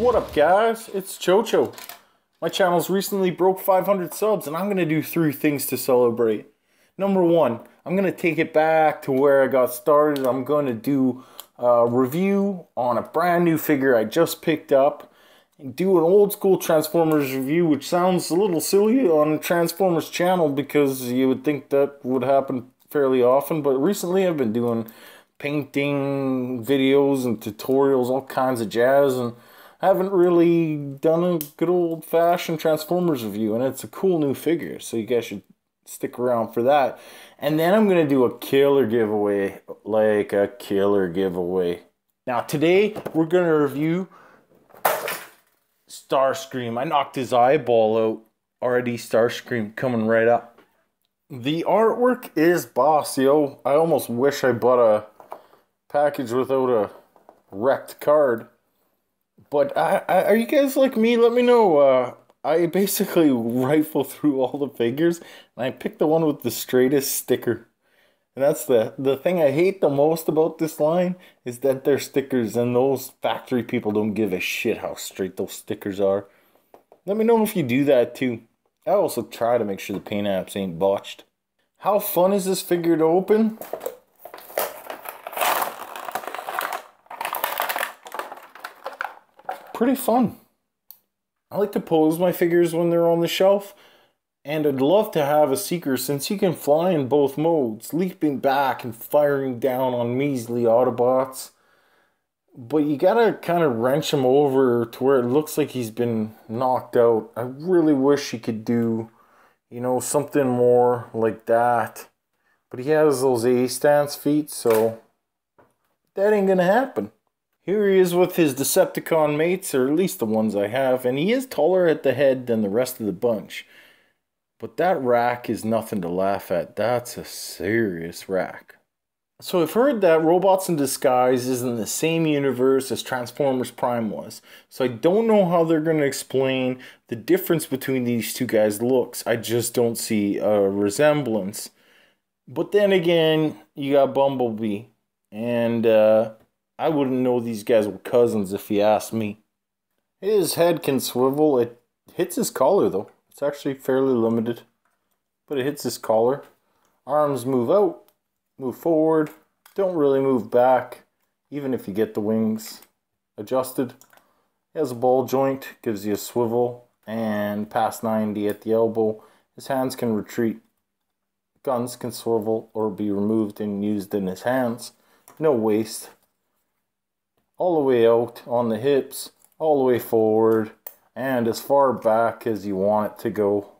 What up guys, it's Chocho. My channel's recently broke 500 subs and I'm going to do 3 things to celebrate. Number 1, I'm going to take it back to where I got started. I'm going to do a review on a brand new figure I just picked up. And do an old school Transformers review, which sounds a little silly on Transformers channel because you would think that would happen fairly often. But recently I've been doing painting videos and tutorials, all kinds of jazz, and I haven't really done a good old-fashioned Transformers review, and it's a cool new figure, so you guys should stick around for that. And then I'm going to do a killer giveaway, like a killer giveaway. Now today we're going to review Starscream. I knocked his eyeball out already. Starscream coming right up. The artwork is boss, yo. I almost wish I bought a package without a wrecked card. But are you guys like me? Let me know. I basically rifle through all the figures and I picked the one with the straightest sticker. And that's the thing I hate the most about this line is that they're stickers and those factory people don't give a shit how straight those stickers are. Let me know if you do that too. I also try to make sure the paint apps ain't botched. How fun is this figure to open? Pretty fun. I like to pose my figures when they're on the shelf, and I'd love to have a Seeker since he can fly in both modes, leaping back and firing down on measly Autobots. But you gotta kind of wrench him over to where it looks like he's been knocked out. I really wish he could do, you know, something more like that. But he has those A-stance feet, so that ain't gonna happen. Here he is with his Decepticon mates, or at least the ones I have, and he is taller at the head than the rest of the bunch. But that rack is nothing to laugh at. That's a serious rack. So I've heard that Robots in Disguise is in the same universe as Transformers Prime was. So I don't know how they're going to explain the difference between these two guys' looks. I just don't see a resemblance. But then again, you got Bumblebee, and I wouldn't know these guys were cousins if you asked me. His head can swivel. It hits his collar though. It's actually fairly limited. But it hits his collar. Arms move out, move forward. Don't really move back, even if you get the wings adjusted. He has a ball joint, gives you a swivel, and past 90 at the elbow. His hands can retreat. Guns can swivel or be removed and used in his hands. No waist. All the way out on the hips, all the way forward, and as far back as you want it to go.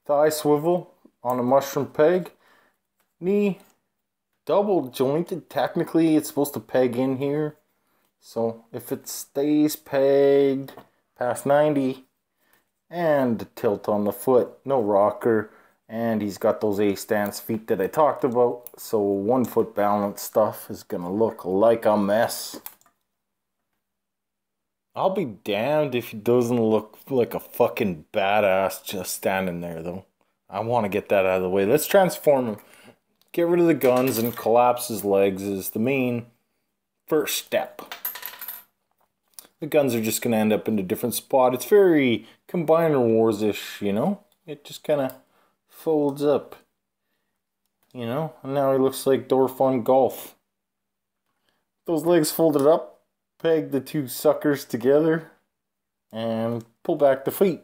Thigh swivel on a mushroom peg. Knee double jointed. Technically it's supposed to peg in here. So if it stays pegged past 90, and tilt on the foot, no rocker. And he's got those A-stance feet that I talked about. So 1 foot balance stuff is going to look like a mess. I'll be damned if he doesn't look like a fucking badass just standing there though. I want to get that out of the way. Let's transform him. Get rid of the guns and collapse his legs is the main first step. The guns are just going to end up in a different spot. It's very Combiner Wars-ish, you know? It just kind of folds up, you know, and now he looks like Dorf on Golf. Those legs folded up, peg the 2 suckers together, and pull back the feet.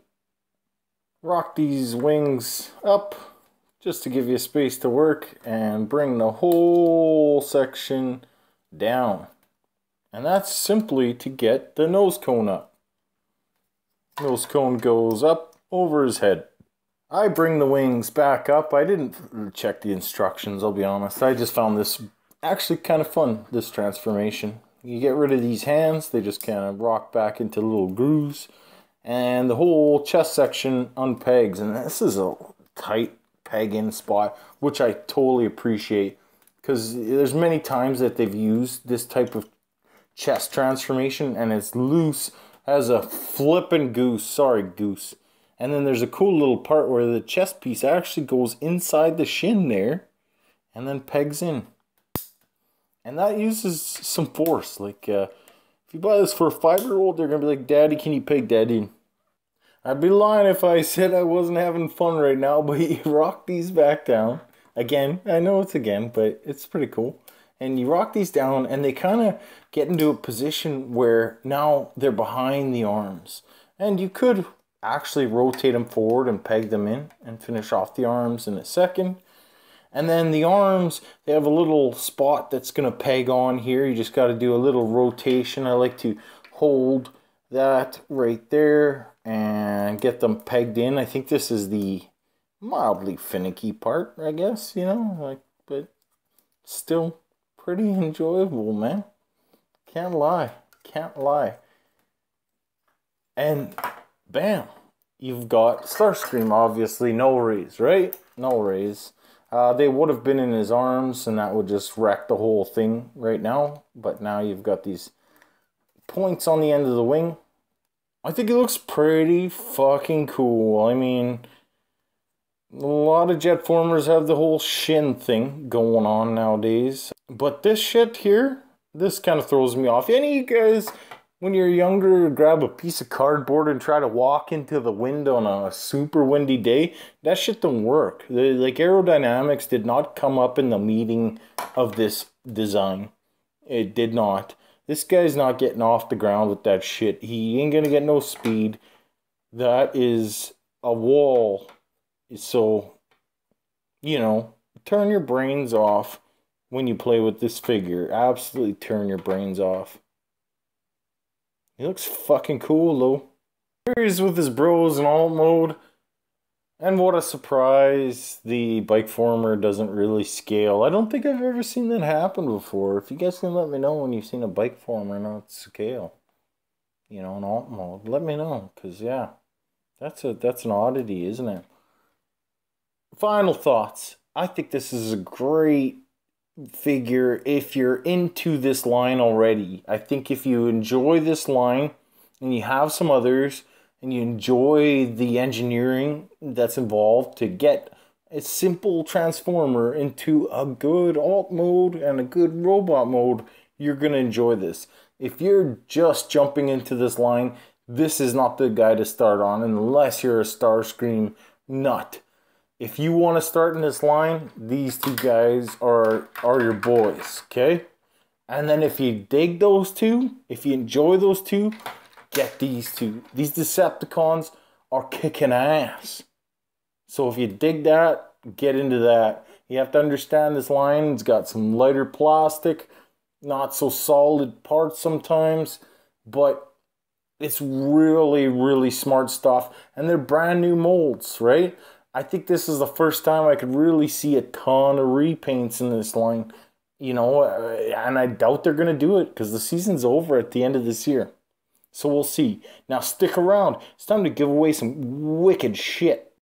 Rock these wings up just to give you space to work, and bring the whole section down. And that's simply to get the nose cone up. Nose cone goes up over his head. I bring the wings back up. I didn't check the instructions, I'll be honest. I just found this actually kind of fun, this transformation. You get rid of these hands, they just kind of rock back into little grooves. And the whole chest section unpegs. And this is a tight peg-in spot, which I totally appreciate. Because there's many times that they've used this type of chest transformation and it's loose as a flippin' goose. Sorry, goose. And then there's a cool little part where the chest piece actually goes inside the shin there and then pegs in. And that uses some force. Like If you buy this for a 5-year-old, they're gonna be like, Daddy, can you peg that in? I'd be lying if I said I wasn't having fun right now, but you rock these back down. Again, I know it's again, but it's pretty cool. And you rock these down, and they kind of get into a position where now they're behind the arms. And you could actually rotate them forward and peg them in and finish off the arms in a second. And then the arms, they have a little spot that's going to peg on here. You just got to do a little rotation. I like to hold that right there and get them pegged in. I think this is the mildly finicky part, I guess, you know, like, but still pretty enjoyable, man. Can't lie. Can't lie. And bam, you've got Starscream, obviously, no rays, right? No rays. They would have been in his arms, and that would just wreck the whole thing right now. But now you've got these points on the end of the wing. I think it looks pretty fucking cool. I mean, a lot of jet formers have the whole shin thing going on nowadays. But this shit here, this kind of throws me off. Any of you guys, when you're younger, grab a piece of cardboard and try to walk into the wind on a super windy day? That shit don't work. Like, aerodynamics did not come up in the meeting of this design. It did not. This guy's not getting off the ground with that shit. He ain't gonna get no speed. That is a wall. So, you know, turn your brains off when you play with this figure. Absolutely turn your brains off. He looks fucking cool, though. Here he is with his bros in alt mode. And what a surprise, the bike former doesn't really scale. I don't think I've ever seen that happen before. If you guys can let me know when you've seen a bike former not scale, you know, in alt mode, let me know. Because, yeah, that's an oddity, isn't it? Final thoughts. I think this is a great figure if you're into this line already. I think if you enjoy this line and you have some others and you enjoy the engineering that's involved to get a simple transformer into a good alt mode and a good robot mode, you're going to enjoy this. If you're just jumping into this line, this is not the guy to start on unless you're a Starscream nut. If you want to start in this line, these two guys are your boys, okay? And then if you dig those two, if you enjoy those two, get these two. These Decepticons are kicking ass. So if you dig that, get into that. You have to understand this line. It's got some lighter plastic, not so solid parts sometimes, but it's really, really smart stuff. And they're brand new molds, right? I think this is the first time I could really see a ton of repaints in this line, you know, and I doubt they're going to do it because the season's over at the end of this year. So we'll see. Now stick around. It's time to give away some wicked shit.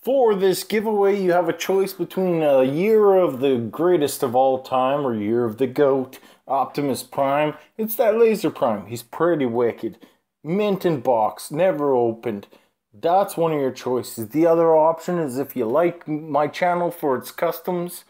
For this giveaway, you have a choice between a year of the greatest of all time or year of the GOAT, Optimus Prime. It's that Laser Prime. He's pretty wicked. Mint in box, never opened. That's one of your choices. The other option is if you like my channel for its customs,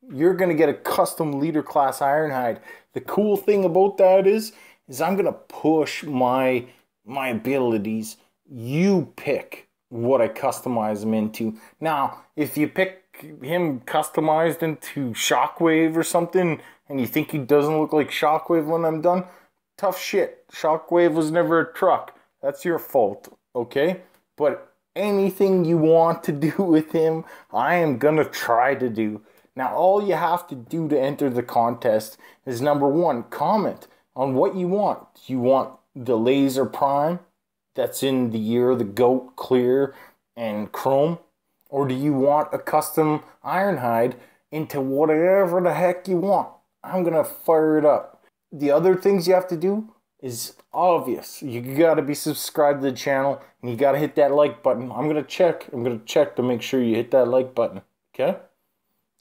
you're going to get a custom leader class Ironhide. The cool thing about that is I'm going to push my abilities. You pick what I customize him into. Now, if you pick him customized into Shockwave or something, and you think he doesn't look like Shockwave when I'm done, tough shit. Shockwave was never a truck. That's your fault, okay? But anything you want to do with him, I am going to try to do. Now, all you have to do to enter the contest is, number one, comment on what you want. Do you want the Laser Prime that's in the year of the GOAT, clear and chrome? Or do you want a custom Ironhide into whatever the heck you want? I'm going to fire it up. The other things you have to do is obvious. You gotta be subscribed to the channel and you gotta hit that like button. I'm gonna check to make sure you hit that like button. Okay?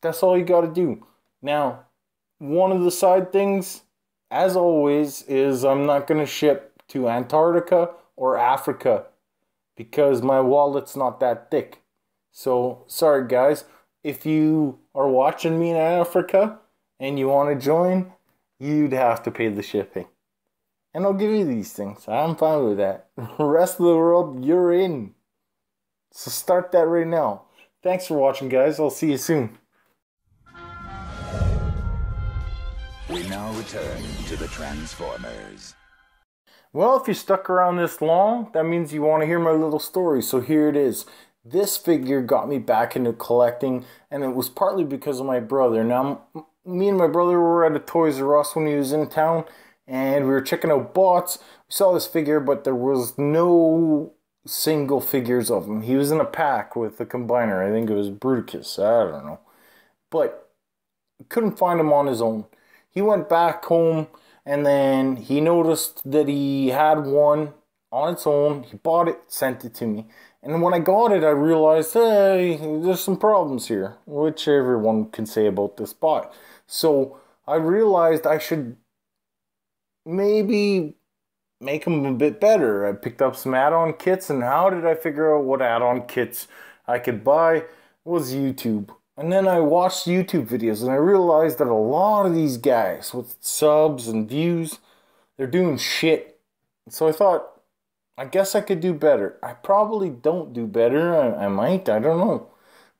That's all you gotta do. Now, one of the side things, as always, is I'm not gonna ship to Antarctica or Africa because my wallet's not that thick. So, sorry guys. If you are watching me in Africa and you want to join, you'd have to pay the shipping. and I'll give you these things. I'm fine with that. The rest of the world, you're in. So start that right now. Thanks for watching, guys. I'll see you soon. We now return to the Transformers. Well, if you stuck around this long, that means you want to hear my little story. So here it is. This figure got me back into collecting, and it was partly because of my brother. Now, me and my brother were at a Toys R Us when he was in town, and we were checking out bots. We saw this figure, but there was no single figures of him. He was in a pack with the combiner. I think it was Bruticus. I don't know. But couldn't find him on his own. He went back home, and then he noticed that he had one on its own. He bought it, sent it to me. And when I got it, I realized, hey, there's some problems here, which everyone can say about this bot. So I realized I should maybe make them a bit better. I picked up some add-on kits, and how did I figure out what add-on kits I could buy? It was YouTube. And then I watched YouTube videos, and I realized that a lot of these guys with subs and views, they're doing shit. So I thought, I guess I could do better. I probably don't do better. I might, I don't know.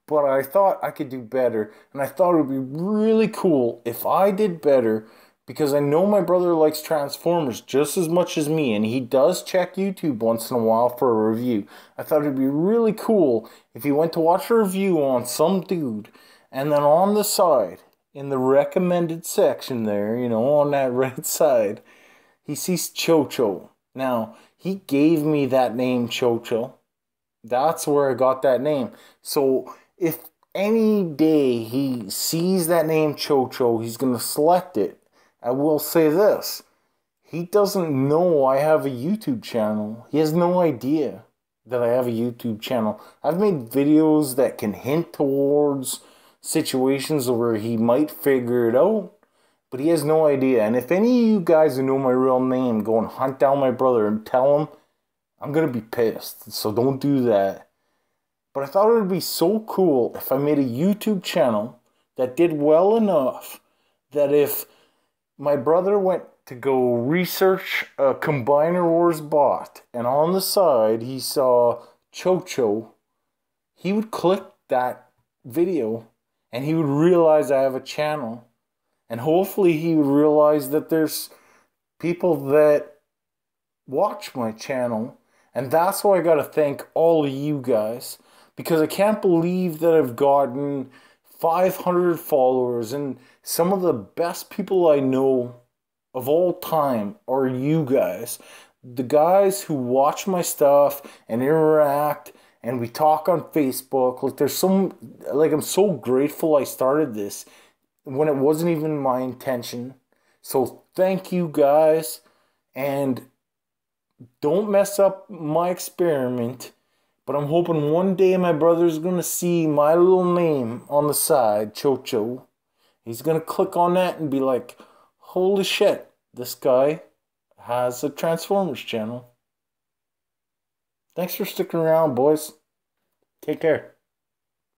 But I thought I could do better. And I thought it would be really cool if I did better, because I know my brother likes Transformers just as much as me, and he does check YouTube once in a while for a review. I thought it'd be really cool if he went to watch a review on some dude, and then on the side, in the recommended section there, you know, on that right side, he sees Cho-Cho. Now, he gave me that name, Cho-Cho. That's where I got that name. So if any day he sees that name, Cho-Cho, he's going to select it. I will say this. He doesn't know I have a YouTube channel. He has no idea that I have a YouTube channel. I've made videos that can hint towards situations where he might figure it out, but he has no idea. And if any of you guys who know my real name go and hunt down my brother and tell him, I'm going to be pissed. So don't do that. But I thought it would be so cool if I made a YouTube channel that did well enough that if my brother went to go research a Combiner Wars bot, and on the side he saw Cho-Cho, he would click that video and he would realize I have a channel. And hopefully he would realize that there's people that watch my channel. And that's why I gotta thank all of you guys, because I can't believe that I've gotten 500 followers, and some of the best people I know of all time are you guys. The guys who watch my stuff and interact, and we talk on Facebook. I'm so grateful I started this when it wasn't even my intention. So thank you guys, and don't mess up my experiment. But I'm hoping one day my brother's going to see my little name on the side, Cho-Cho. He's going to click on that and be like, holy shit, this guy has a Transformers channel. Thanks for sticking around, boys. Take care.